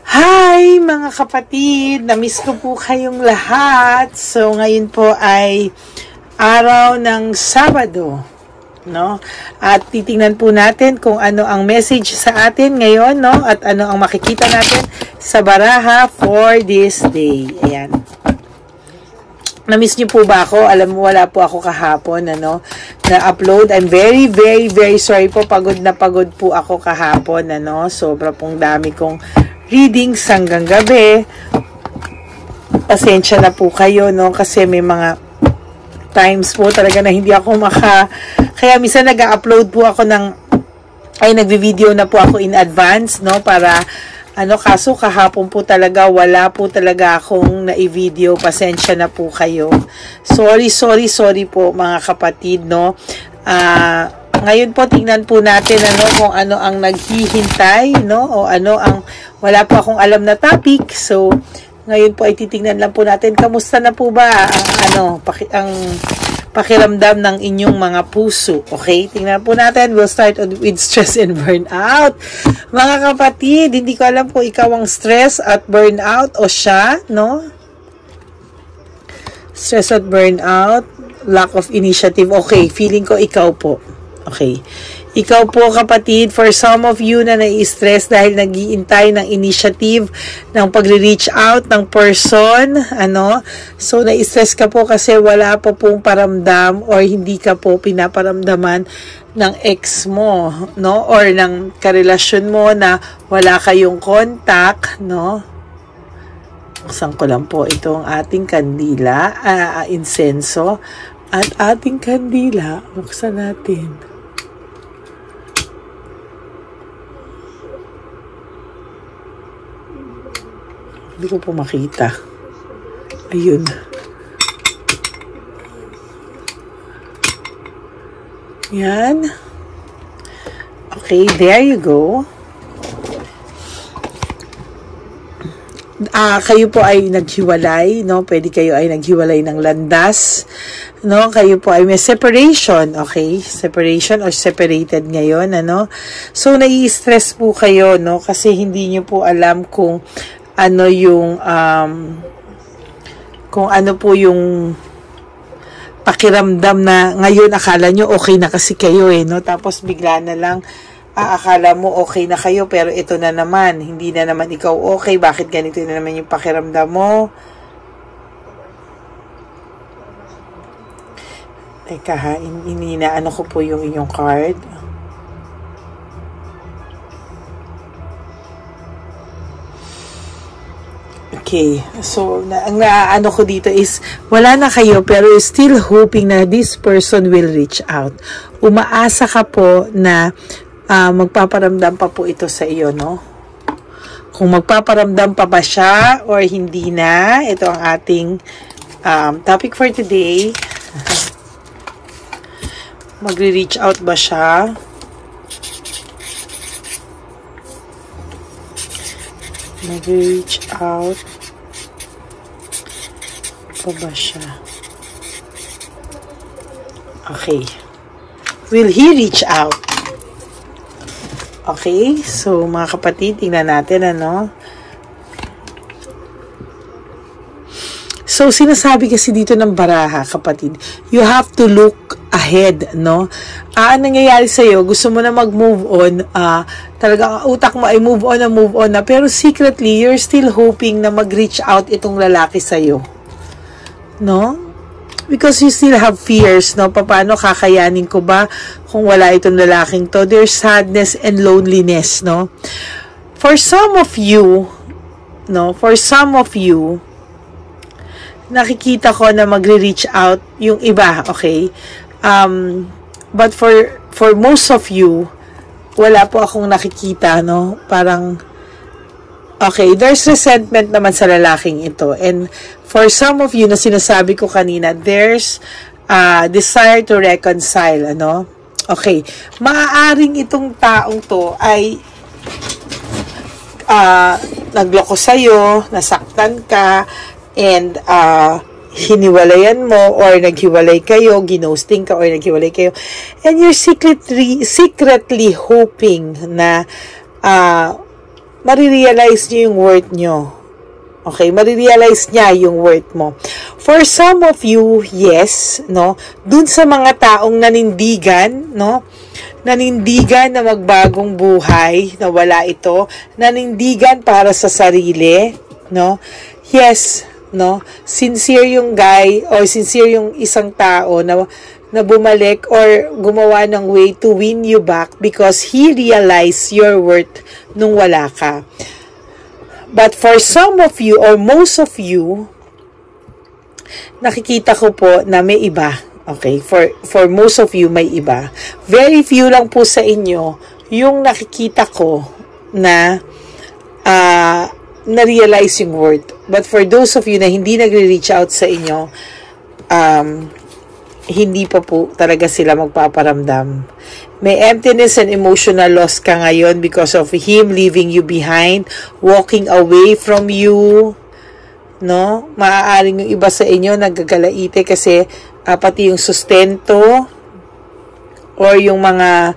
Hi mga kapatid! Namiss ko po kayong lahat. So ngayon po ay araw ng Sabado, no? At titingnan po natin kung ano ang message sa atin ngayon, no? At ano ang makikita natin sa baraha for this day. Ayan. Namiss niyo po ba ako? Alam mo, wala po ako kahapon, na-upload. I'm very sorry po. Pagod po ako kahapon, Sobra pong dami kong readings hanggang gabi. Pasensya na po kayo, kasi may mga times po talaga na hindi ako kaya minsan nag-upload po ako nagvi-video na po ako in advance, para kaso kahapon po talaga wala po talaga akong na-video. Pasensya na po kayo. Sorry po mga kapatid, ngayon po tingnan po natin kung ano ang naghihintay, o ano ang wala po akong alam na topic. So ngayon po ay titingnan lang po natin kamusta na po ba ang pakiramdam ng inyong mga puso. Okay, tingnan po natin. We'll start with stress and burnout. Mga kapatid, hindi ko alam kung ikaw ang stress at burnout o siya, Stress at burnout, lack of initiative. Okay, feeling ko ikaw po. Okay. Ikaw po kapatid, for some of you na nai-stress dahil nag-iintay ng initiative, ng pagre-reach out ng person, So, nai-stress ka po kasi wala pa pong paramdam or hindi ka po pinaparamdaman ng ex mo, Or ng karelasyon mo na wala kayong contact, Buksan ko lang po itong ating kandila, insenso, at ating kandila. Buksan natin. Hindi ko po makita. Ayun. Yan. Okay, there you go. Kayo po ay naghiwalay, Pwede kayo ay naghiwalay ng landas, Kayo po ay may separation, okay? Separation or separated ngayon, So, nai-stress po kayo, Kasi hindi nyo po alam kung ano yung pakiramdam na ngayon akala nyo okay na kasi kayo tapos bigla na lang akala mo okay na kayo pero ito na naman, hindi na naman ikaw okay, bakit ganito na naman yung pakiramdam mo? Teka ha, inaano ko po yung inyong card. Okay, so ang naano ko dito is wala na kayo pero still hoping na this person will reach out. Umaasa ka po na magpaparamdam pa po ito sa iyo, Kung magpaparamdam pa ba siya or hindi na, ito ang ating topic for today. Magre-reach out ba siya? Mag-reach out pa ba siya? Okay. Will he reach out? Okay. So, mga kapatid, tingnan natin, So, sinasabi kasi dito ng baraha, kapatid, you have to look ahead, Ang nangyayari sa'yo, gusto mo na mag-move on, talagang utak mo ay move on na, pero secretly, you're still hoping na mag-reach out itong lalaki sa'yo, Because you still have fears, Paano kakayanin ko ba kung wala itong lalaking to? There's sadness and loneliness, For some of you, nakikita ko na magre-reach out yung iba, okay? But for most of you, wala po akong nakikita, Parang, okay, there's resentment naman sa lalaking ito. And for some of you na sinasabi ko kanina, there's desire to reconcile, Okay, maaaring itong taong to ay nagloko sa'yo, nasaktan ka, and hiniwalayan mo or naghiwalay kayo, ginosting ka or naghiwalay kayo, and you're secretly hoping na marirealize niyo yung worth nyo. Okay, marirealize niya yung worth mo. For some of you, yes, no, dun sa mga taong nanindigan, no, nanindigan na magbagong buhay, na wala ito, nanindigan para sa sarili, no, yes, no, sincere yung guy, or sincere yung isang tao na bumalik or gumawa ng way to win you back because he realized your worth nung wala ka. But for some of you or most of you, nakikita ko po na may iba. Okay? For most of you, may iba. Very few lang po sa inyo yung nakikita ko na na-realize yung worth. But for those of you na hindi nagre-reach out sa inyo, hindi pa po talaga sila magpaparamdam. May emptiness and emotional loss ka ngayon because of him leaving you behind, walking away from you, no? Maaaring yung iba sa inyo nagagalaite kasi pati yung sustento or yung mga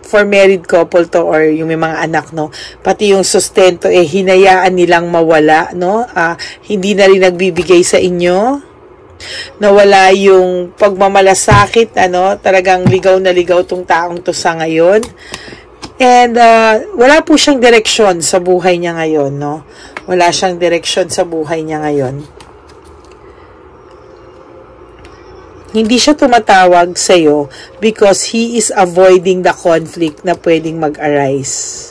for married couple to or yung may mga anak, no? Pati yung sustento hinayaan nilang mawala, no? Hindi na rin nagbibigay sa inyo. Nawala yung pagmamalasakit, talagang ligaw na ligaw tong taong to sa ngayon. And wala po siyang direksyon sa buhay niya ngayon, no? Wala siyang direksyon sa buhay niya ngayon. Hindi siya tumatawag sa'yo because he is avoiding the conflict na pwedeng mag-arise.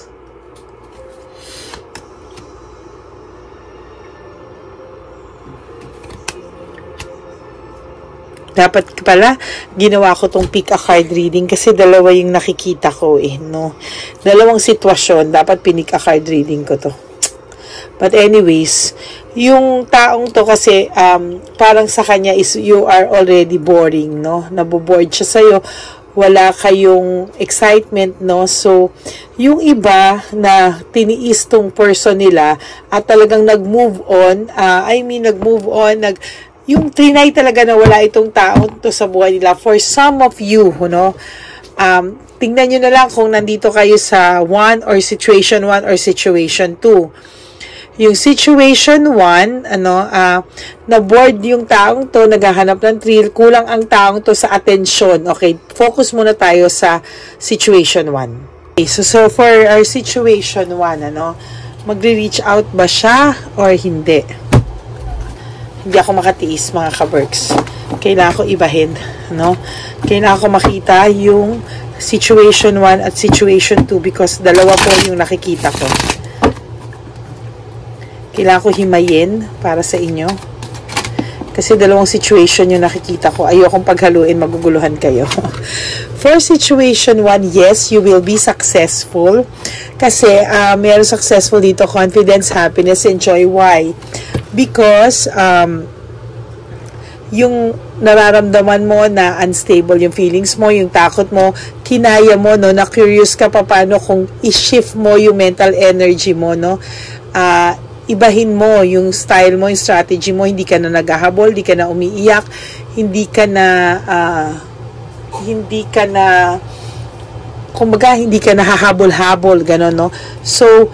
Dapat pala, ginawa ko tong pick a card reading kasi dalawa yung nakikita ko no? Dalawang sitwasyon, dapat pick a card reading ko to. But anyways, yung taong to kasi, parang sa kanya is you are already boring, no? Naboboard siya sa'yo, wala kayong excitement, no? So, yung iba na tiniis tong person nila at talagang nag-move on, yung trinay talaga na wala itong taong to sa buhay nila. For some of you, no, tingnan nyo na lang kung nandito kayo sa 1 or situation 1 or situation 2. Yung situation 1, na-board yung taong to, naghahanap ng thrill, kulang ang taong to sa atensyon. Okay, focus muna tayo sa situation 1. Okay, so for our situation 1, magre-reach out ba siya or hindi? Hindi ako makatiis, mga ka-Berks. Kailangan ko ibahin, no? Kailangan ko makita yung situation 1 at situation 2 because dalawa po yung nakikita ko. Kailangan ko himayin para sa inyo. Kasi dalawang situation yung nakikita ko. Ayokong paghaluin, maguguluhan kayo. For situation 1, yes, you will be successful. Kasi mayroon successful dito, confidence, happiness, and joy. Why? Because yung nararamdaman mo na unstable yung feelings mo, yung takot mo, kinaya mo, no, na curious ka pa paano kung i-shift mo yung mental energy mo, no, ibahin mo yung style mo, yung strategy mo, hindi ka na naghahabol, hindi ka na umiiyak, hindi ka na kumbaga, hindi ka na hahabol-habol, gano'n, no. So,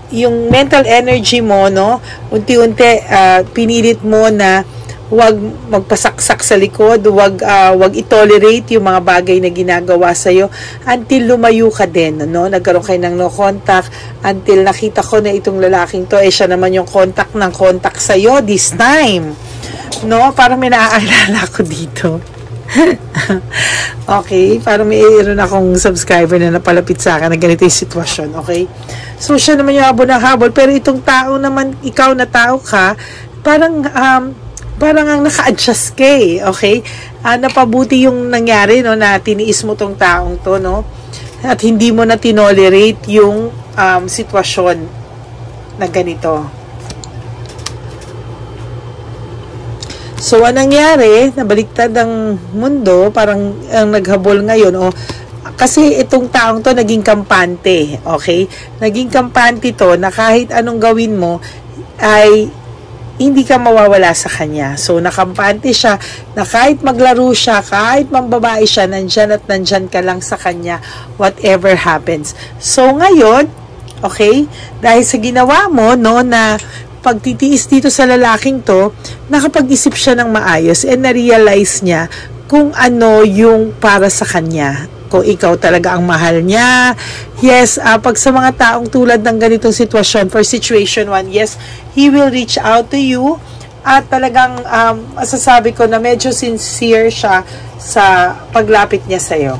yung mental energy mo, no, unti-unti pinilit mo na wag magpasaksak sa likod, wag i-tolerate yung mga bagay na ginagawa sa iyo until lumayo ka din, no. Nagkaroon kayo ng no contact until nakita ko na itong lalaking to siya naman yung contact sa iyo this time, no. Parang may naaalala ko dito. Okay, parang mayroon akong subscriber na napalapit sa akin na ganito yung sitwasyon, okay? So, siya naman yung habol ng habol, pero itong tao naman, ikaw na tao ka, parang ang naka-adjust ka okay? Napabuti yung nangyari, no, na tiniis mo tong taong to, no? At hindi mo na tinolerate yung sitwasyon na ganito. So, anong nangyari, nabaliktad ang mundo, parang ang naghabol ngayon, kasi itong taong to naging kampante, okay? Naging kampante to na kahit anong gawin mo, ay hindi ka mawawala sa kanya. So, nakampante siya na kahit maglaro siya, kahit mambabae siya, nandyan at nandyan ka lang sa kanya, whatever happens. So, ngayon, okay, dahil sa ginawa mo, no, na pagtitiis dito sa lalaking to, nakapag-isip siya ng maayos and na-realize niya kung ano yung para sa kanya. Kung ikaw talaga ang mahal niya. Yes, pag sa mga taong tulad ng ganitong sitwasyon, for situation 1, yes, he will reach out to you at talagang masasabi ko na medyo sincere siya sa paglapit niya sa'yo.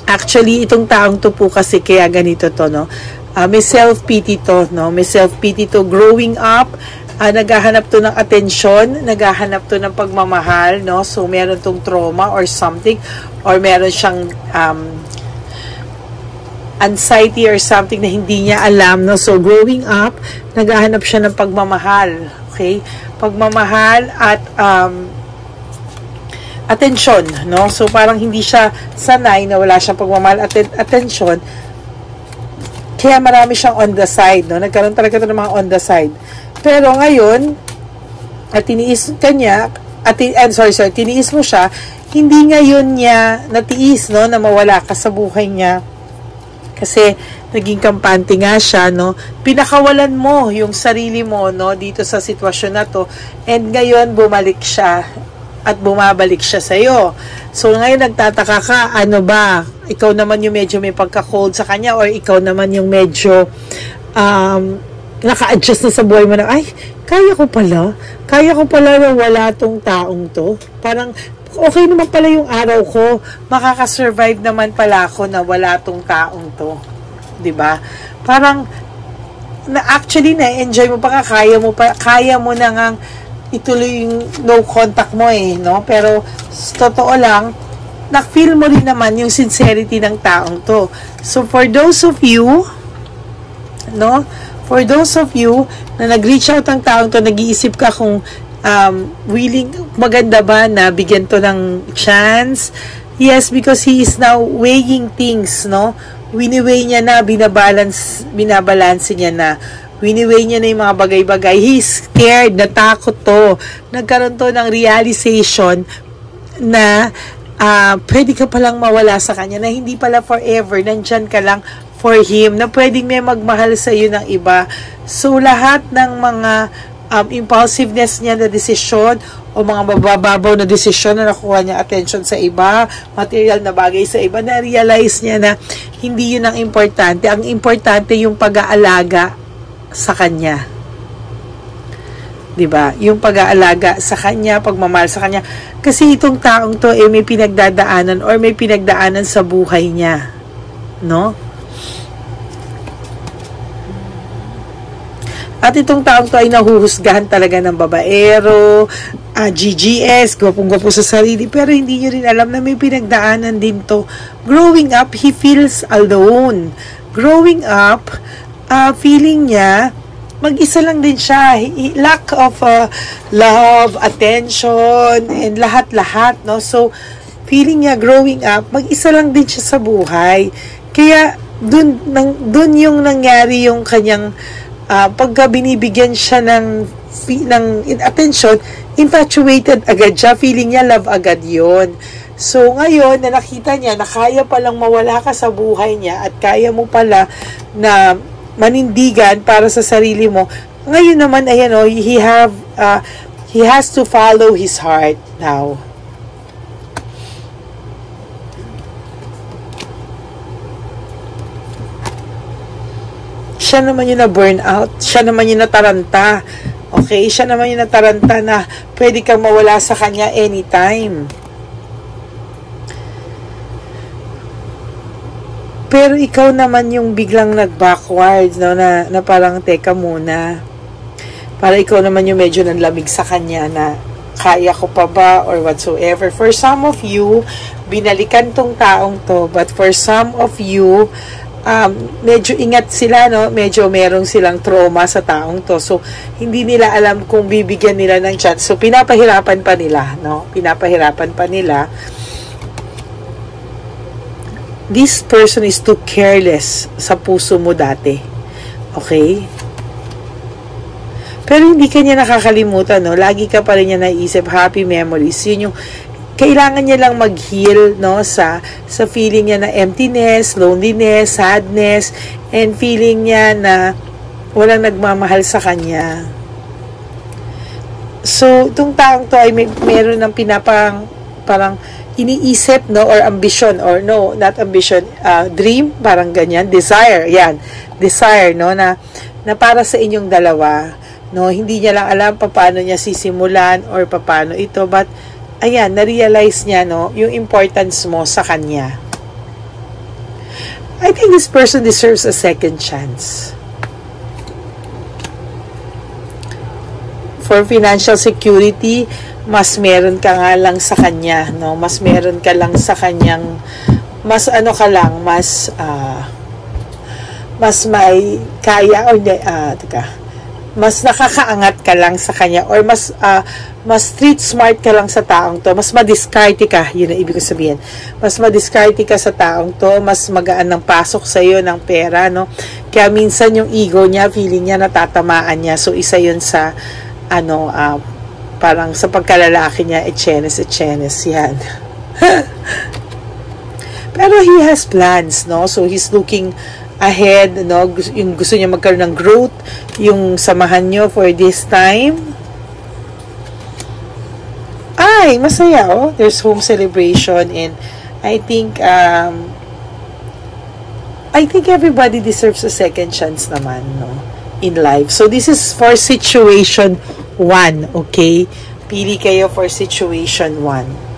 Actually, itong taong to po kasi kaya ganito to, no? May self-pity to, no? May self-pity to growing up. Naghahanap to ng atensyon, naghahanap to ng pagmamahal, no? So, meron tong trauma or something, or meron siyang anxiety or something na hindi niya alam, no? So, growing up, naghahanap siya ng pagmamahal, okay? Pagmamahal at atensyon, no? So, parang hindi siya sanay na wala siyang pagmamahal at atensyon. Kaya marami siyang on the side, no? Nagkaroon talaga ito ng mga on the side. Pero ngayon, at tiniis kanya, tiniis mo siya, hindi ngayon niya natiis, no, na mawala ka sa buhay niya. Kasi, naging kampante nga siya, no, pinakawalan mo yung sarili mo, no, dito sa sitwasyon na to, and ngayon, bumalik siya, at bumabalik siya sa'yo. So, ngayon, nagtataka ka, ano ba, ikaw naman yung medyo may pagka-cold sa kanya, or ikaw naman yung medyo, naka-adjust na sa buhay mo na, ay, kaya ko pala na wala tong taong to. Parang, okay naman pala yung araw ko, makakasurvive naman pala ako na wala tong taong to. 'Di ba? Parang, actually, na-enjoy mo pa kaya mo na ngang ituloy yung no contact mo no? Pero, totoo lang, na-feel mo rin naman yung sincerity ng taong to. So, for those of you, no, for those of you na nag-reach out ang taong to, nag-iisip ka kung willing, maganda ba na bigyan to ng chance? Yes, because he is now weighing things, no? Wini-weigh niya na, binabalance niya na. Wini-weigh niya na yung mga bagay-bagay. He's scared, natakot to. Nagkaroon to ng realization na pwede ka palang mawala sa kanya, na hindi pala forever, nandyan ka lang for him, na pwedeng may magmahal sa iyo ng iba. So, lahat ng mga impulsiveness niya na desisyon o mga mabababaw na desisyon na nakuha niya attention sa iba, material na bagay sa iba, na-realize niya na hindi yun ang importante. Ang importante yung pag-aalaga sa kanya. 'Di ba? Yung pag-aalaga sa kanya, pagmamahal sa kanya. Kasi itong taong to may pinagdadaanan or may pinagdaanan sa buhay niya. No? At itong taong to ay nahuhusgahan talaga ng babaero, GGS, gwapong-gwapo sa sarili, pero hindi niya rin alam na may pinagdaanan din to. Growing up, he feels alone. Growing up, feeling niya, mag-isa lang din siya. Lack of love, attention, and lahat-lahat, no? So, feeling niya growing up, mag-isa lang din siya sa buhay. Kaya, dun yung nangyari yung kanyang pagka binibigyan siya ng attention, infatuated agad siya, feeling niya love agad yon. So ngayon na nakita niya na kaya palang mawala ka sa buhay niya at kaya mo pala na manindigan para sa sarili mo, ngayon naman ayan he has to follow his heart now. Siya naman yung na-burn out. Siya naman yung nataranta. Okay? Siya naman yung nataranta na pwede kang mawala sa kanya anytime. Pero ikaw naman yung biglang nag-backwards, no? Na parang, teka muna. Para ikaw naman yung medyo nanlamig sa kanya na kaya ko pa ba or whatsoever. For some of you, binalikan tong taong to. But for some of you, medyo ingat sila, no? Medyo merong silang trauma sa taong to. So, hindi nila alam kung bibigyan nila ng chance. So, pinapahirapan pa nila, no? Pinapahirapan pa nila. This person is too careless sa puso mo dati. Okay? Pero hindi ka niya nakakalimutan, no? Lagi ka pa rin niya naisip, happy memories. Yun yung kailangan niya lang mag-heal, no, sa feeling niya na emptiness, loneliness, sadness, and feeling niya na walang nagmamahal sa kanya. So, itong taong to ay meron ng parang iniisip, no, or ambition, or no, not ambition, dream, parang ganyan, desire, yan, desire, no, na para sa inyong dalawa, no, hindi niya lang alam paano niya sisimulan or paano ito, but, ayan, na-realize niya, no, yung importance mo sa kanya. I think this person deserves a second chance. For financial security, mas meron ka nga lang sa kanya, no? Mas meron ka lang sa kanyang, mas ano ka lang, mas may kaya, or mas nakakaangat ka lang sa kanya, or mas street smart ka lang sa taong to, mas madiskarte ka, yun ang ibig ko sabihin. Mas madiskarte ka sa taong to, mas magaan ng pasok sa iyo ng pera, no? Kaya minsan yung ego niya, feeling niya natatamaan niya, so isa yun sa parang sa pagkalalaki niya, etchenes, yan. Pero he has plans, no? So, he's looking ahead, no? Yung gusto niya magkaroon ng growth, yung samahan niyo for this time. Ay, masaya, oh. There's home celebration, and I think everybody deserves a second chance naman, no? In life. So, this is for situation 1, okay? Pili kayo for situation 1.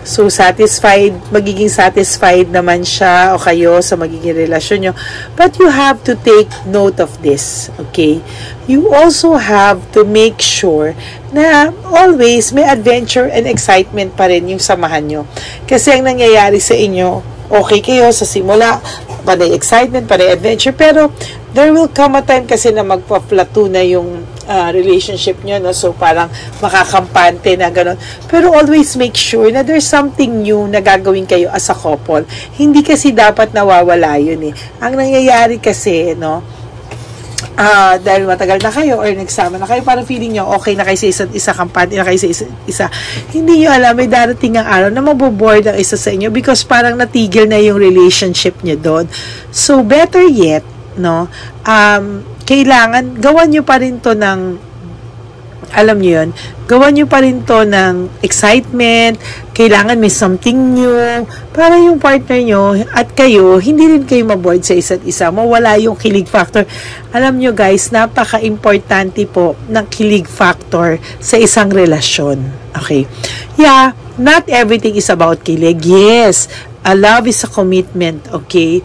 So, magiging satisfied naman siya o kayo sa magiging relasyon nyo. But you have to take note of this, okay? You also have to make sure na always may adventure and excitement pa rin yung samahan nyo. Kasi ang nangyayari sa inyo, okay kayo sa simula, panay excitement, panay adventure, pero there will come a time kasi na magpa-plateau na yung relationship nyo, no? So, parang makakampante na gano'n. Pero always make sure na there's something new na gagawin kayo as a couple. Hindi kasi dapat nawawala yun, eh. Ang nangyayari kasi, no, dahil matagal na kayo or nagsama na kayo, parang feeling nyo, okay na kayo sa isa't isa, kampante na kayo sa isa't isa. Hindi nyo alam, may darating ang araw na maboboard ang isa sa inyo because parang natigil na yung relationship nyo doon. So, better yet, no, kailangan, gawan nyo pa rin to ng, alam nyo yun, gawan nyo pa rin to ng excitement, kailangan may something new, para yung partner nyo at kayo, hindi rin kayo maboard sa isa't isa, mawala yung kilig factor. Alam nyo guys, napaka-importante po ng kilig factor sa isang relasyon. Okay? Yeah, not everything is about kilig. Yes, a love is a commitment, okay?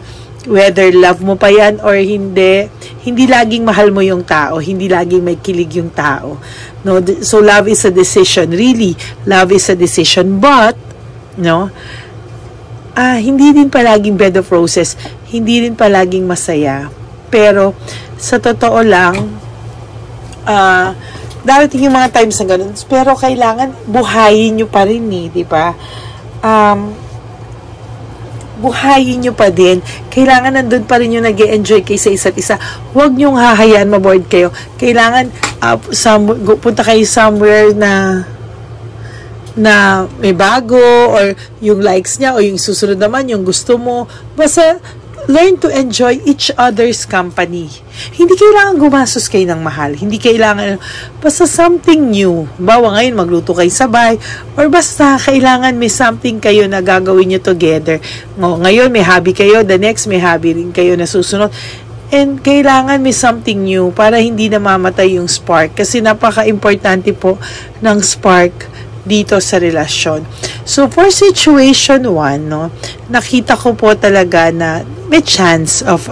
Whether love mo pa yan or hindi, hindi laging mahal mo yung tao, hindi laging may kilig yung tao. No, so love is a decision. Really, love is a decision. But, no, hindi din palaging bed of roses, hindi din palaging masaya. Pero, sa totoo lang, darating yung mga times na ganun. Pero kailangan buhayin nyo pa rin, eh, di ba? Buhayin nyo pa din. Kailangan nandun pa rin yung nag-e-enjoy kayo sa isa't isa. Huwag nyong hahayaan maboard kayo. Kailangan punta kayo somewhere na may bago or yung likes niya o yung susunod naman yung gusto mo. Basta learn to enjoy each other's company. Hindi kailangan gumastos kayo ng mahal. Hindi kailangan, basta something new. Bawa ngayon, magluto kayo sabay. Or basta, kailangan may something kayo na gagawin nyo together. Ngayon, may hobby kayo. The next, may hobby rin kayo na susunod. And kailangan may something new para hindi namamatay yung spark. Kasi napaka-importante po ng spark dito sa relasyon. So, for situation 1, no, nakita ko po talaga na may chance of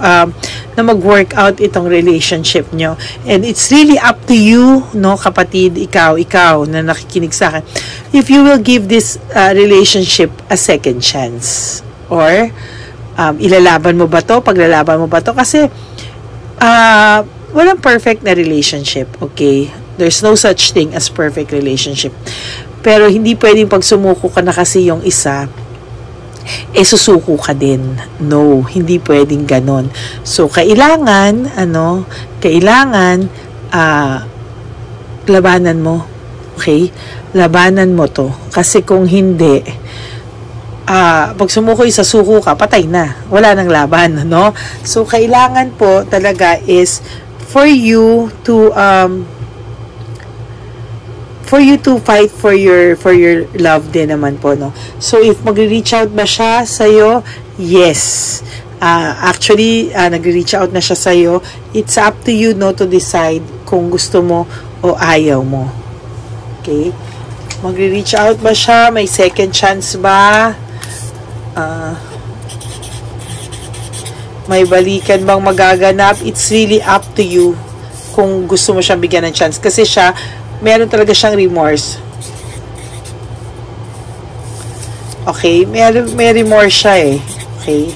na mag-work out itong relationship nyo. And it's really up to you, no, kapatid, ikaw na nakikinig sa akin, if you will give this relationship a second chance. Or, ilalaban mo ba to? Paglalaban mo ba to? Kasi, walang perfect na relationship, okay? There's no such thing as perfect relationship. Pero hindi pwedeng pag sumuko ka na kasi yung isa, susuko ka din. No, hindi pwedeng ganon. So, kailangan labanan mo. Okay? Labanan mo to. Kasi kung hindi, pag sumuko sa suko ka, patay na. Wala nang laban, no? So, kailangan po talaga is for you to fight for your love din naman po, no? So, if magre-reach out ba siya sa'yo? Yes. Actually, nagre-reach out na siya sa'yo. It's up to you, no, to decide kung gusto mo o ayaw mo. Okay? Magre-reach out ba siya? May second chance ba? May balikan bang magaganap? It's really up to you kung gusto mo siyang bigyan ng chance. Kasi siya, meron talaga siyang remorse. Okay? May remorse siya eh. Okay?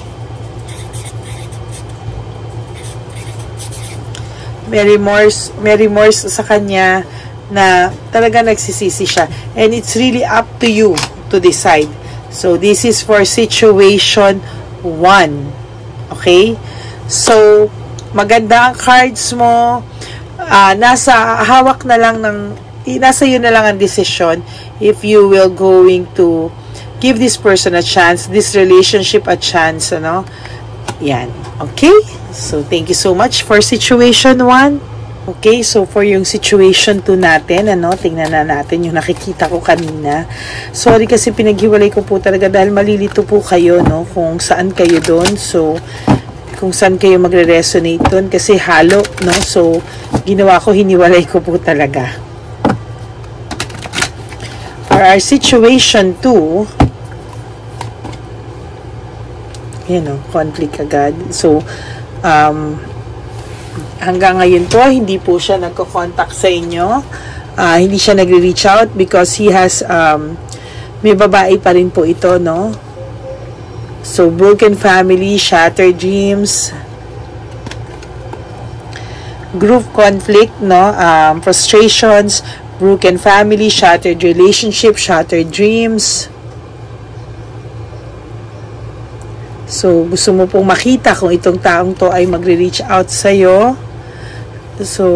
May remorse sa kanya na talaga nagsisisi siya. And it's really up to you to decide. So, this is for situation 1. Okay? So, maganda ang cards mo. Nasa hawak na lang nasa yun na lang ang decision if you will going to give this person a chance, this relationship a chance, ano? Yan. Okay? So, thank you so much for situation 1. Okay, so for yung situation 2 natin, ano, tingnan na natin yung nakikita ko kanina. Sorry kasi pinaghiwalay ko po talaga dahil malilito po kayo, no, kung saan kayo doon. So, kung saan kayo magre-resonate doon kasi halo, no. So, ginawa ko, hiniwalay ko po talaga. For our situation 2, you know, conflict agad. So, hanggang ngayon po, hindi po siya nagko-contact sa inyo. Hindi siya nagre-reach out because he has, may babae pa rin po ito, no? So, broken family, shattered dreams, group conflict, no? Frustrations, broken family, shattered relationship, shattered dreams. So, gusto mo pong makita kung itong taong to ay magre-reach out sa'yo. So,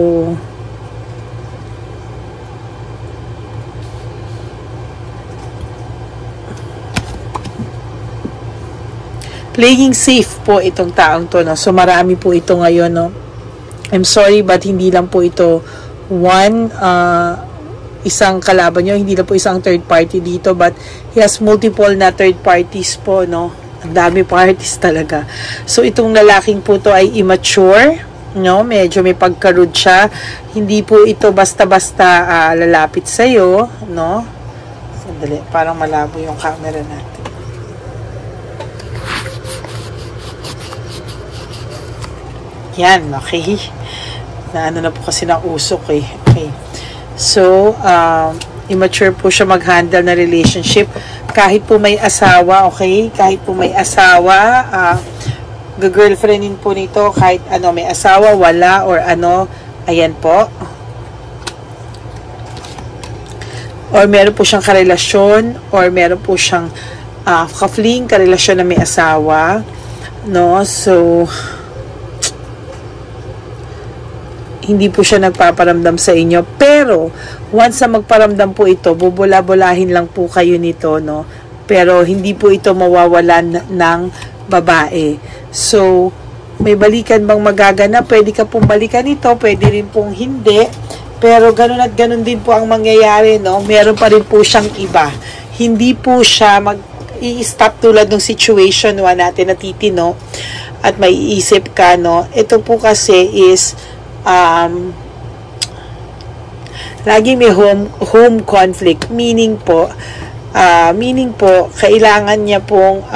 playing safe po itong taong to, no? So, marami po ito ngayon, no? I'm sorry, but hindi lang po ito isang kalaban nyo, hindi lang po isang third party dito, but he has multiple na third parties po, no? Ang dami parties talaga. So, itong lalaking po to ay immature, no? Medyo may pagkarud siya. Hindi po ito basta-basta lalapit sa'yo, no? Sandali, parang malabo yung camera natin. Yan, okay. Naano na po kasi ng usok eh. Okay. So, immature po siya mag-handle na relationship. Kahit po may asawa, okay? Kahit po may asawa, girlfriendin po nito, kahit ano, may asawa, wala, or ano, ayan po. Or meron po siyang karelasyon, or meron po siyang ka-fling, karelasyon na may asawa, no? So, hindi po siya nagpaparamdam sa inyo. Pero, once na magparamdam po ito, bubula-bulahin lang po kayo nito, no? Pero, hindi po ito mawawalan ng babae. So, may balikan bang magaganap? Pwede ka pong balikan ito, pwede rin pong hindi. Pero, ganun at ganun din po ang mangyayari, no? Meron pa rin po siyang iba. Hindi po siya i-stop tulad ng situation natin na titino at may iisip ka, no? Ito po kasi is lagi may home conflict, meaning po kailangan niya pong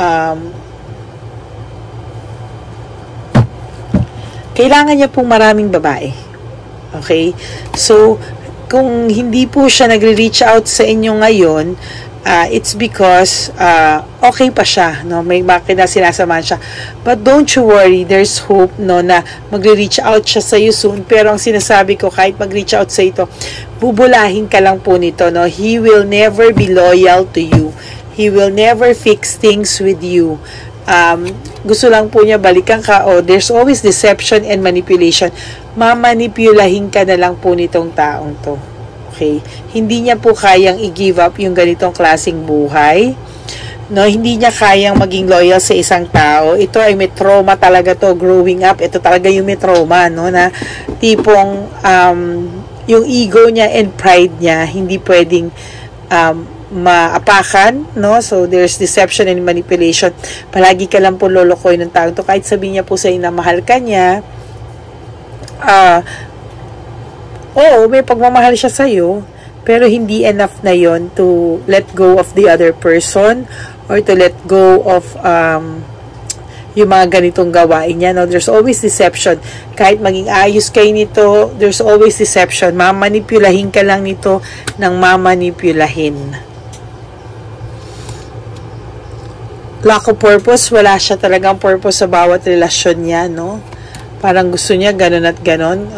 maraming babae. Okay? So, kung hindi po siya nagre-reach out sa inyo ngayon, it's because okay pa siya, no? May makina sinasamahan siya. But don't you worry, there's hope, no, na magre-reach out siya sa iyo soon. Pero ang sinasabi ko, kahit mag-reach out sa ito, bubulahin ka lang po nito, no? He will never be loyal to you. He will never fix things with you. gusto lang po niya balikan ka, o there's always deception and manipulation. Mamanipulahin ka na lang po nitong taong to. Okay? Hindi niya po kayang i-give up yung ganitong klaseng buhay. No, hindi niya kayang maging loyal sa isang tao. Ito ay may trauma talaga to growing up. Ito talaga yung may trauma, no, na tipong yung ego niya and pride niya hindi pwedeng maapakan, no? So there's deception and manipulation. Palagi ka lang po lolokoy ng tao to, kahit sabihin niya po sa na mahal ka niya. May pagmamahal siya sa iyo, pero hindi enough na yon to let go of the other person or to let go of yung mga ganitong gawain niya. No? There's always deception. Kahit maging ayos kayo nito, there's always deception. Mamanipulahin ka lang nito ng mamanipulahin. Lack of purpose, wala siya talagang purpose sa bawat relasyon niya, no? Parang gusto niya ganun at ganun,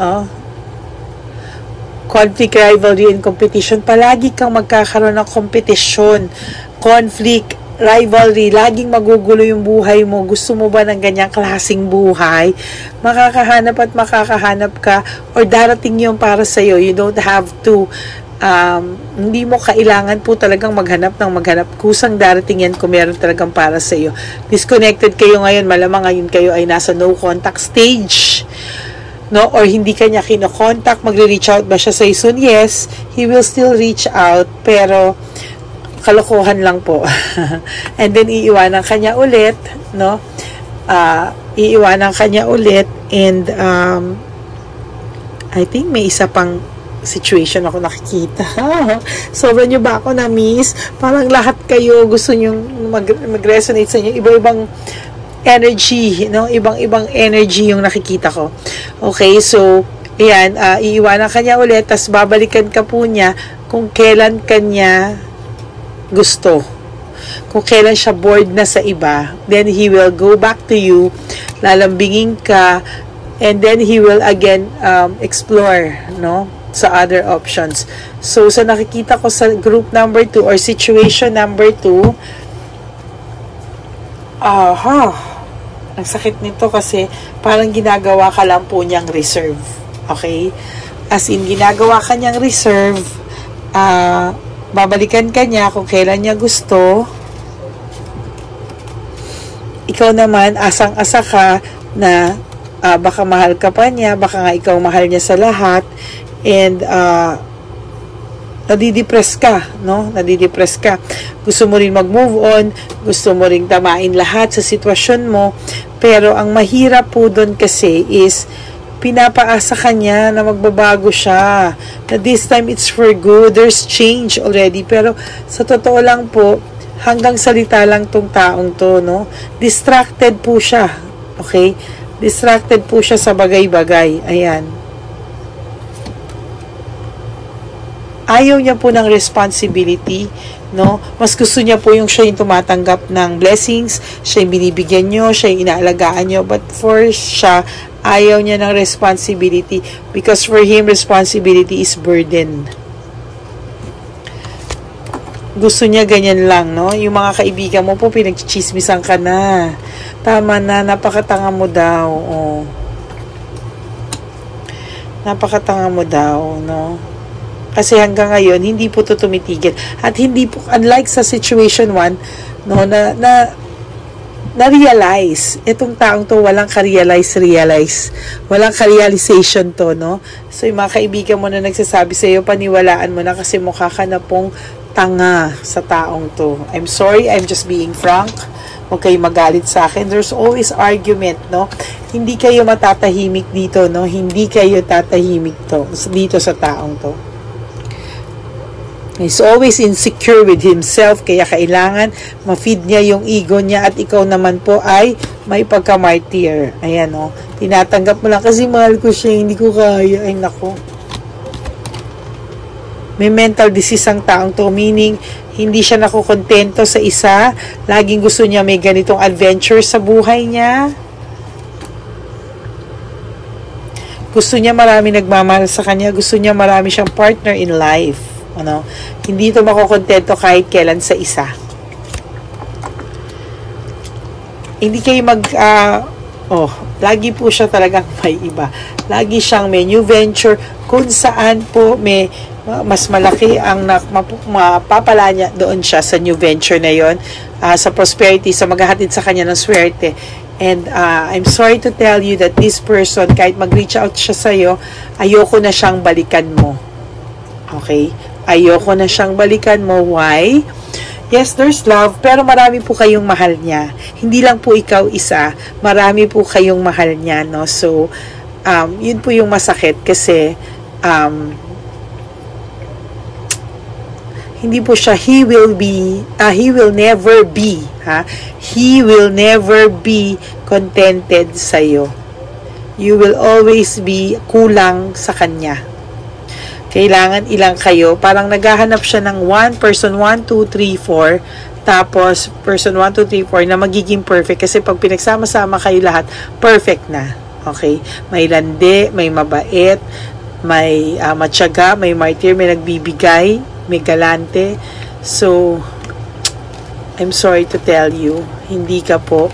Conflict, rivalry, and competition. Palagi kang magkakaroon ng kompetisyon, conflict, rivalry, laging magugulo yung buhay mo. Gusto mo ba ng ganyang klaseng buhay? Makakahanap at makakahanap ka, or darating yung para sa'yo. You don't have to, hindi mo kailangan po talagang maghanap. Kusang darating yan kung meron talagang para sa'yo. Disconnected kayo ngayon, malamang ngayon kayo ay nasa no contact stage, no, or hindi kanya kino-contact. Magre-reach out ba siya sa soon? Yes, he will still reach out, pero kalokohan lang po. And then iiwanan kanya ulit, no? Iiwanan kanya ulit, and I think may isa pang situation ako nakikita. Sobrang nyo ba ako na-miss? Parang lahat kayo gusto nyo mag-resonate sa inyo. Iba-ibang energy, no? Ibang energy yung nakikita ko. Okay, so ayan, iiwanan kanya ulit, tas babalikan ka po niya kung kailan kanya gusto. Kung kailan siya bored na sa iba, then he will go back to you, lalambingin ka, and then he will again explore, no, sa other options. So sa nakikita ko sa group number 2 or situation number 2, ang sakit nito kasi parang ginagawa ka lang po niyang reserve. Okay? As in, ginagawa ka niyang reserve, babalikan ka niya kung kailan niya gusto. Ikaw naman, asang-asa ka na baka mahal ka pa niya, baka nga ikaw mahal niya sa lahat, and nadidepress ka, no? Nadidepress ka. Gusto mo rin mag-move on, gusto mo rin tamain lahat sa sitwasyon mo, pero ang mahirap po doon kasi is pinapaasa ka niya na magbabago siya, na this time it's for good, there's change already, pero sa totoo lang po, hanggang salita lang tong taong to, no? Distracted po siya, okay? Distracted po siya sa bagay-bagay, ayan. Ayaw niya po ng responsibility, no? Mas gusto niya po yung siya yung tumatanggap ng blessings, siya yung binibigyan nyo, siya yung inaalagaan nyo, but for siya, ayaw niya ng responsibility, because for him, responsibility is burden. Gusto niya ganyan lang, no? Yung mga kaibigan mo po, pinagchichismisan ka na. Tama na, napakatanga mo daw, Napakatanga mo daw, no? Kasi hanggang ngayon, hindi po ito tumitigil. At hindi po, unlike sa situation 1, no, na-realize, itong taong to, walang ka-realize. Walang ka-realization to, no? So, yung mga kaibigan mo na nagsasabi sa iyo, paniwalaan mo na kasi mukha ka na pong tanga sa taong to. I'm sorry, I'm just being frank. Huwag kayo magalit sa akin. There's always argument, no? Hindi kayo matatahimik dito, no? Hindi kayo tatahimik dito sa taong to. He's always insecure with himself, kaya kailangan ma-feed niya yung ego niya, at ikaw naman po ay may pagka-martyr. Ayan, o. Tinatanggap mo lang kasi mahal ko siya, hindi ko kaya. Ay, nako. May mental disease ang taong to, meaning hindi siya nakukontento sa isa. Laging gusto niya may ganitong adventure sa buhay niya. Gusto niya marami nagmamahal sa kanya. Gusto niya marami siyang partner in life. Ano? Hindi ito makukontento kahit kailan sa isa. hindi kayo lagi po siya talagang may iba. Lagi siyang may new venture kung saan po may mas malaki ang mapapala niya doon siya sa new venture na yon, sa prosperity, sa maghahatid sa kanya ng swerte. And I'm sorry to tell you that this person, kahit mag-reach out siya sa'yo, ayoko na siyang balikan mo. Okay? Ayoko na siyang balikan mo. Why? Yes, there's love, pero marami po kayong mahal niya. Hindi lang po ikaw isa, marami po kayong mahal niya, no? So, yun po yung masakit kasi, hindi po siya, he will never be contented sa'yo. You will always be kulang sa kanya. Kailangan ilang kayo, parang naghahanap siya ng person 1, 2, 3, 4, tapos person 1, 2, 3, 4 na magiging perfect kasi pag pinagsama-sama kayo lahat, perfect na. Okay? May landi, may mabait, may matyaga, may martir, may nagbibigay, may galante. So, I'm sorry to tell you, hindi ka po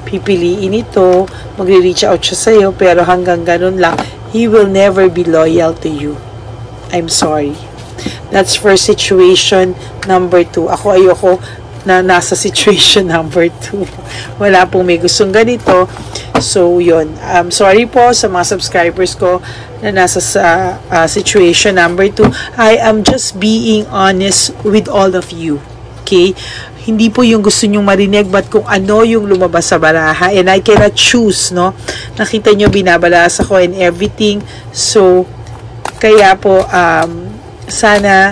pipiliin ito, magre-reach out siya sa'yo, pero hanggang ganun lang, he will never be loyal to you. I'm sorry. That's for situation number 2. Ako ayoko na nasa situation number 2. Wala pong may gustong ganito. So, yun. I'm sorry po sa mga subscribers ko na nasa situation number 2. I am just being honest with all of you. Okay? Hindi po yung gusto nyong marinig, but kung ano yung lumabas sa baraha. And I cannot choose, no? Nakita nyo, binabalasa ko and everything. So, kaya po, sana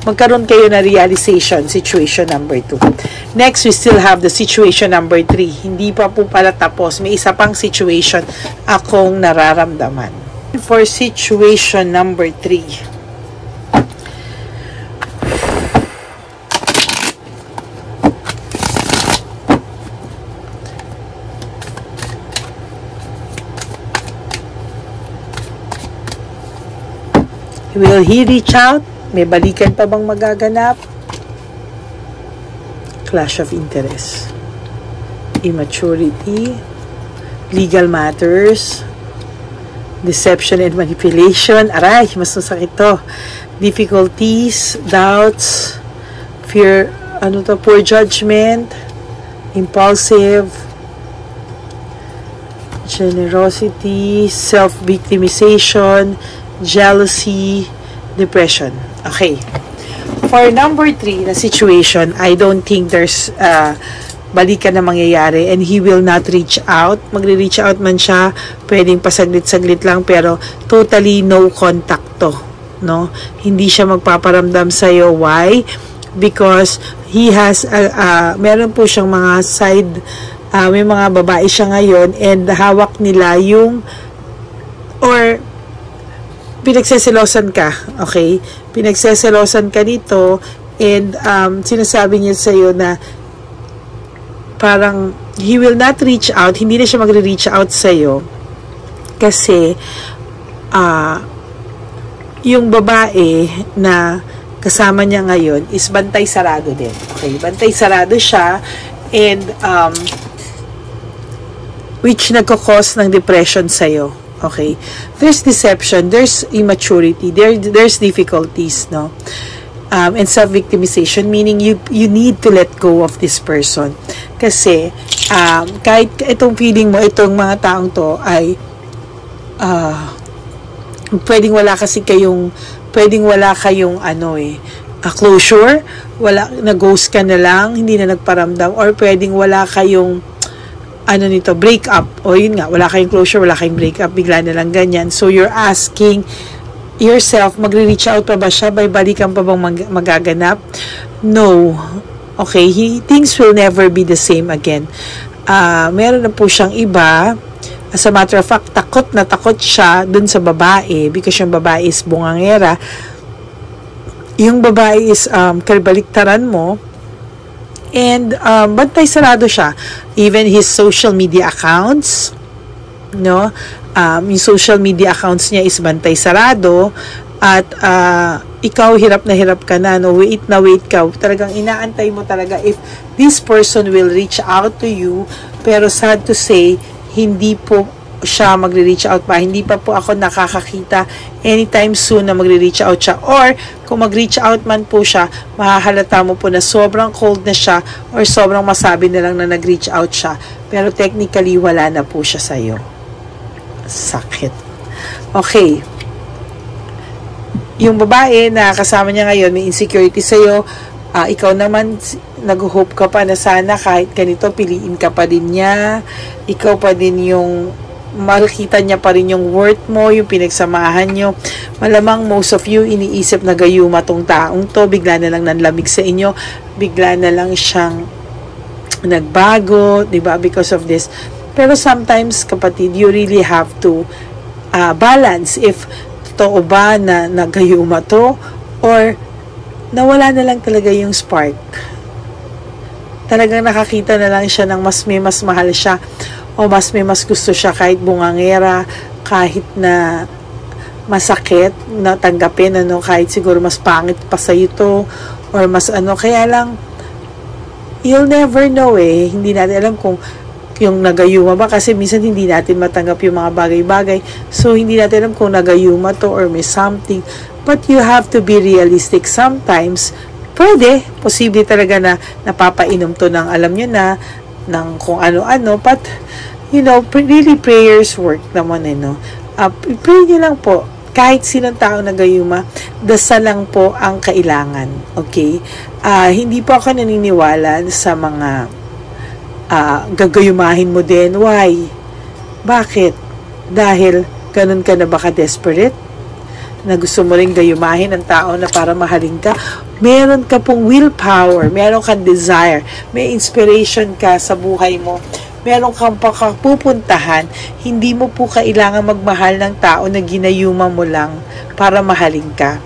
magkaroon kayo na realization, situation number 2. Next, we still have the situation number 3. Hindi pa po pala tapos. May isa pang situation akong nararamdaman. For situation number 3. Will he reach out? May balikan pa bang magaganap? Clash of interest. Immaturity. Legal matters. Deception and manipulation. Aray, mas masakit to. Difficulties, doubts, fear, poor judgment, impulsive, generosity, self-victimization, jealousy, depression. Okay. For number 3 na situation, I don't think there's balikan na mangyayari and he will not reach out. Magre-reach out man siya, pwedeng pasaglit-saglit lang, pero totally no contact to. No? Hindi siya magpaparamdam sa'yo. Why? Because he has, meron po siyang mga side, may mga babae siya ngayon and hawak nila yung, or pinagseselosan ka, okay? Pinagseselosan ka nito and sinasabi niya sa'yo na parang he will not reach out, hindi na siya magre-reach out sa'yo kasi yung babae na kasama niya ngayon is bantay sarado din. Okay? Bantay sarado siya and which nagkakos ng depression sa'yo. Okay, there's deception, there's immaturity, there's difficulties, no? And self-victimization, meaning you need to let go of this person. Kasi, kahit itong feeling mo, itong mga taong to ay, pwedeng wala kayong closure, nag-ghost ka na lang, hindi na nagparamdam, or pwedeng wala kayong break up, o yun nga, wala kayong closure, wala kayong break up, bigla na lang ganyan. So, you're asking yourself, magre-reach out pa ba siya? May balikan pa bang magaganap? No. Okay, things will never be the same again. Meron na po siyang iba. As a matter of fact, takot na takot siya dun sa babae because yung babae is bungangera. Yung babae is kalibaliktaran mo. And bantay sarado siya. Even his social media accounts, no? Yung social media accounts niya is bantay sarado. at ikaw hirap ka na, no, wait ka, talagang inaantay mo talaga if this person will reach out to you, pero sad to say, hindi po siya magre-reach out pa. Hindi pa po ako nakakakita anytime soon na magre-reach out siya, or kung mag-reach out man po siya, mahahalata mo po na sobrang cold na siya, or sobrang masabi na lang na nag-reach out siya, pero technically wala na po siya sa'yo. Sakit. Okay, yung babae na kasama niya ngayon may insecurity sa'yo, ikaw naman nag-hope ka pa na sana kahit ganito piliin ka pa din niya, ikaw pa din yung makikita niya pa rin yung worth mo, yung pinagsamahan nyo. Malamang most of you iniisip na gayuma tong taong to, bigla na lang nanlamig sa inyo, bigla na lang siyang nagbago, diba, because of this. Pero sometimes, kapatid, you really have to balance if totoo ba na nagayuma to, or nawala na lang talaga yung spark. Talagang nakakita na lang siya ng mas mahal siya, o mas gusto siya kahit bungangera, kahit na masakit na tanggapin, kahit siguro mas pangit pa sa'yo to, or mas kaya lang, you'll never know hindi natin alam kung yung nagayuma ba, kasi minsan hindi natin matanggap yung mga bagay-bagay, so hindi natin alam kung nagayuma to or may something, but you have to be realistic. Sometimes, posible talaga na napapainom to ng alam nyo na, ng kung ano-ano, but really prayers work naman pray nyo lang po, kahit sinong tao nagayuma, dasal lang po ang kailangan, okay? Hindi po ako naniniwala sa mga gagayumahin mo din. Why? Bakit? Dahil ganun ka na baka desperate na gusto mo rin gayumahin ang tao na para mahalin ka? Meron ka pong willpower, meron kang desire, may inspiration ka sa buhay mo, meron kang pupuntahan, hindi mo po kailangan magmahal ng tao na ginayuma mo lang para mahalin ka.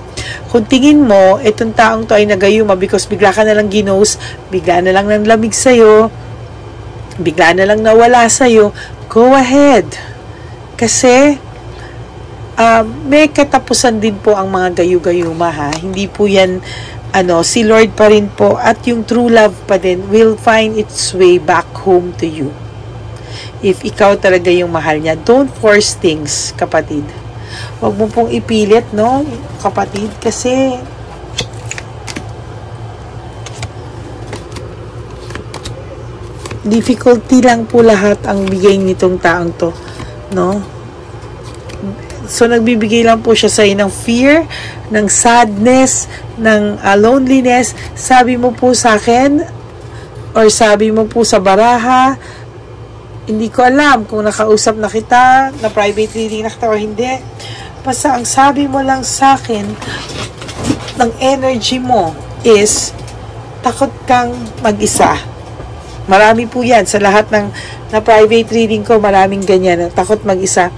Kung tingin mo, itong taong to ay nagayuma because bigla ka na lang ginos, bigla na lang nanlamig sa'yo, bigla na lang nawala sa'yo, go ahead. Kasi, may katapusan din po ang mga gayu-gayuma, ha. Hindi po yan, si Lord pa rin po, at yung true love pa din will find its way back home to you. If ikaw talaga yung mahal niya, don't force things, kapatid. Huwag mo pong ipilit, no, kapatid, kasi difficulty lang po lahat ang bigay nitong taong to, no? So, nagbibigay lang po siya sa'yo ng fear, ng sadness, ng loneliness. Sabi mo po sa akin, or sabi mo po sa baraha, hindi ko alam kung nakausap na kita, na private reading na kita o hindi. Basta ang sabi mo lang sa akin, ng energy mo is, takot kang mag-isa. Marami po yan. Sa lahat ng na private reading ko, maraming ganyan. Takot mag-isa.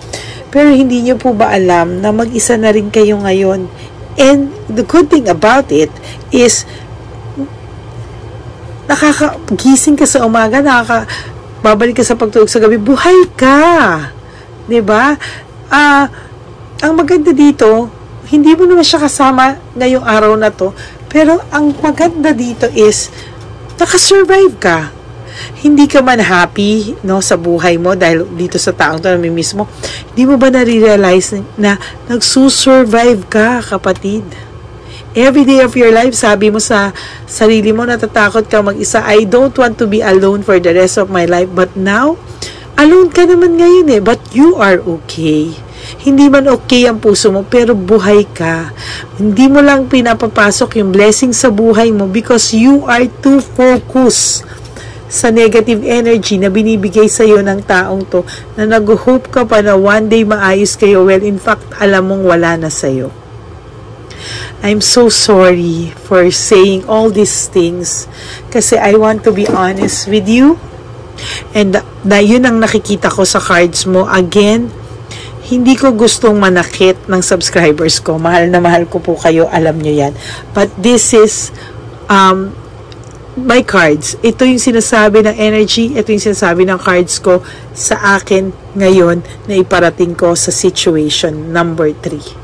Pero hindi nyo po ba alam na mag-isa na rin kayo ngayon? And the good thing about it is, nakakagising ka sa umaga, babalik ka sa pagtulog sa gabi, buhay ka. 'Di ba? Ang maganda dito, hindi mo naman siya kasama ngayong araw na to, pero ang maganda dito is, nakasurvive ka. Hindi ka man happy, no, sa buhay mo dahil dito sa taong to na namimiss mo, hindi mo ba nare-realize na nagsusurvive ka, kapatid? Every day of your life, sabi mo sa sarili mo, natatakot ka mag-isa. I don't want to be alone for the rest of my life. But now, alone ka naman ngayon but you are okay. Hindi man okay ang puso mo, pero buhay ka. Hindi mo lang pinapapasok yung blessing sa buhay mo because you are too focused sa negative energy na binibigay sa iyo ng taong to, na nag-hope ka pa na one day maayos kayo. Well, in fact, alam mong wala na sa iyo. I'm so sorry for saying all these things kasi I want to be honest with you, and yun ang nakikita ko sa cards mo. Again, hindi ko gustong manakit ng subscribers ko. Mahal na mahal ko po kayo, alam nyo yan. But this is my cards. Ito yung sinasabi ng energy, ito yung sinasabi ng cards ko sa akin ngayon na iparating ko sa situation number 3.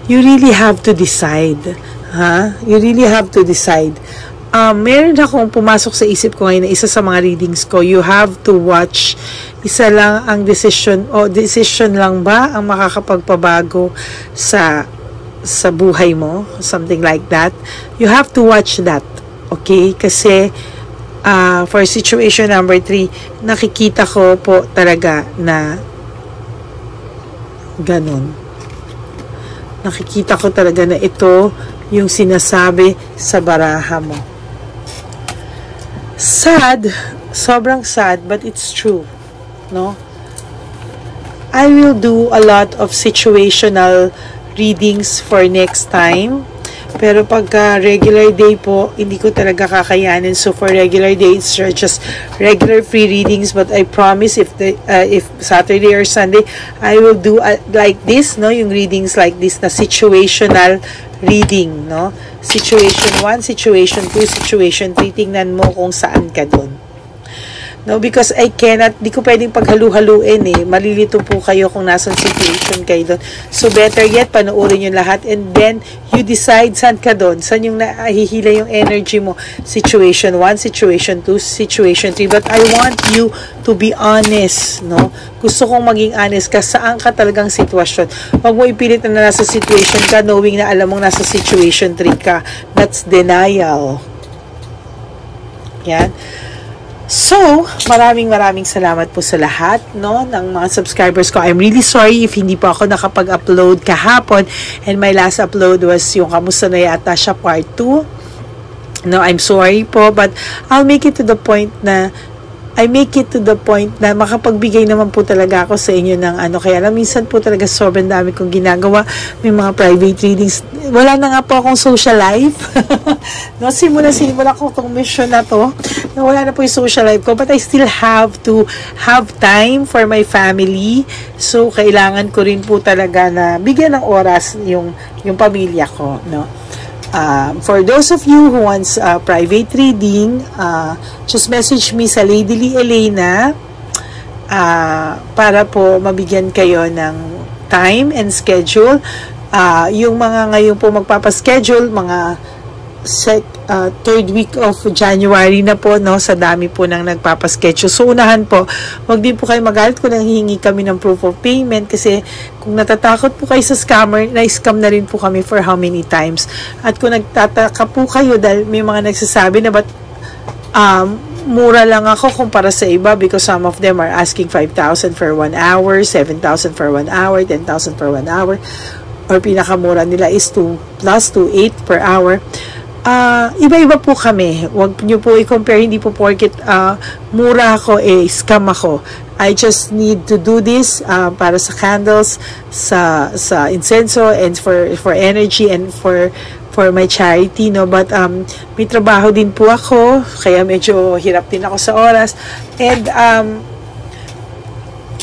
you really have to decide. You really have to decide. Meron akong pumasok sa isip ko ngayon na isa sa mga readings ko, you have to watch. Isa lang ang decision, o decision lang ba ang makakapagpabago sa buhay mo, something like that. You have to watch that, okay? Kasi for situation number 3, nakikita ko po talaga na ganun. Nakikita ko talaga na ito yung sinasabi sa baraha mo. Sad, sobrang sad, but it's true, no? I will do a lot of situational readings for next time, pero pagka regular day po, hindi ko talaga kakayanin. So for regular days, just regular free readings, but I promise if Saturday or Sunday, I will do like this, no? Yung readings like this na situational reading, no? Situation 1, situation 2, situation 3, tingnan mo kung saan ka dun. No, because I cannot, di ko pwedeng paghalu-haluin malilito po kayo kung nasan situation kayo doon. So better yet, panoorin yung lahat and then you decide saan ka doon, saan yung nahihila yung energy mo. Situation 1, situation 2, situation 3. But I want you to be honest, no? Gusto kong maging honest ka, saan ka talagang sitwasyon. Huwag mo ipilit na nasa situation ka knowing na alam mong nasa situation 3 ka. That's denial. Yan. So, maraming salamat po sa lahat, no, ng mga subscribers ko. I'm really sorry if hindi po ako nakapag-upload kahapon, and my last upload was yung Kamusta na Yata Siya Part 2. No, I'm sorry po, but I'll make it to the point na makapagbigay naman po talaga ako sa inyo ng kaya lang minsan po talaga sobrang dami kong ginagawa. May mga private readings. Wala na nga po akong social life. No, simula ko itong mission na to. No, wala na po yung social life ko, but I still have to have time for my family. So, kailangan ko rin po talaga na bigyan ng oras yung pamilya ko, no. For those of you who wants private reading, just message me sa Lady Lee Elena para po mabigyan kayo ng time and schedule. Yung mga ngayon po magpapaschedule, mga third week of January na po, no, sa dami po ng nagpapaschedule. So, unahan po, wag din po kayo magalit kung nanghihingi kami ng proof of payment kasi kung natatakot po kayo sa scammer, na-scam na rin po kami for how many times. At kung nagtataka po kayo dahil may mga nagsasabi na mura lang ako kumpara sa iba because some of them are asking 5,000 for 1 hour, 7,000 for 1 hour, 10,000 for 1 hour, or pinakamura nila is 2 plus 2,800 per hour. Iba-iba po kami. Huwag nyo po i-compare. Hindi po porket mura ako, scam ako. I just need to do this para sa candles, sa incenso, and for energy, and for my charity, no. But may trabaho din po ako, kaya medyo hirap din ako sa oras. And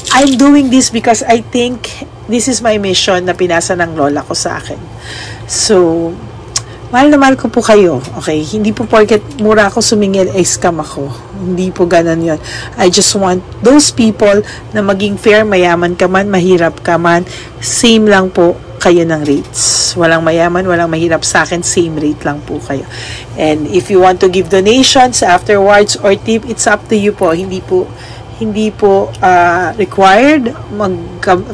I'm doing this because I think this is my mission na pinasa ng lola ko sa akin. So, mahal na mahal ko po kayo, okay? Hindi po porket mura ako sumingil, scam ako. Hindi po ganun yun. I just want those people na maging fair, mayaman ka man, mahirap ka man, same lang po kayo ng rates. Walang mayaman, walang mahirap sa akin, same rate lang po kayo. And if you want to give donations afterwards or tip, it's up to you po. Hindi po required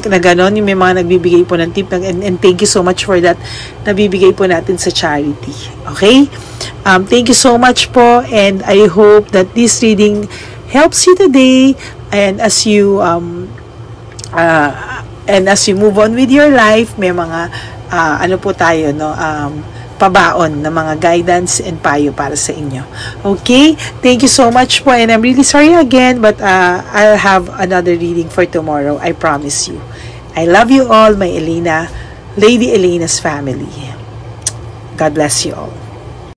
na gano'n. May mga nagbibigay po ng tip and thank you so much for that, nabibigay po natin sa charity. Okay? Thank you so much po, and I hope that this reading helps you today, and as you move on with your life, may mga po tayo, no, pabaon na mga guidance and payo para sa inyo. Okay? Thank you so much po, and I'm really sorry again, but I'll have another reading for tomorrow. I promise you. I love you all, my Elena, Lady Elena's family. God bless you all.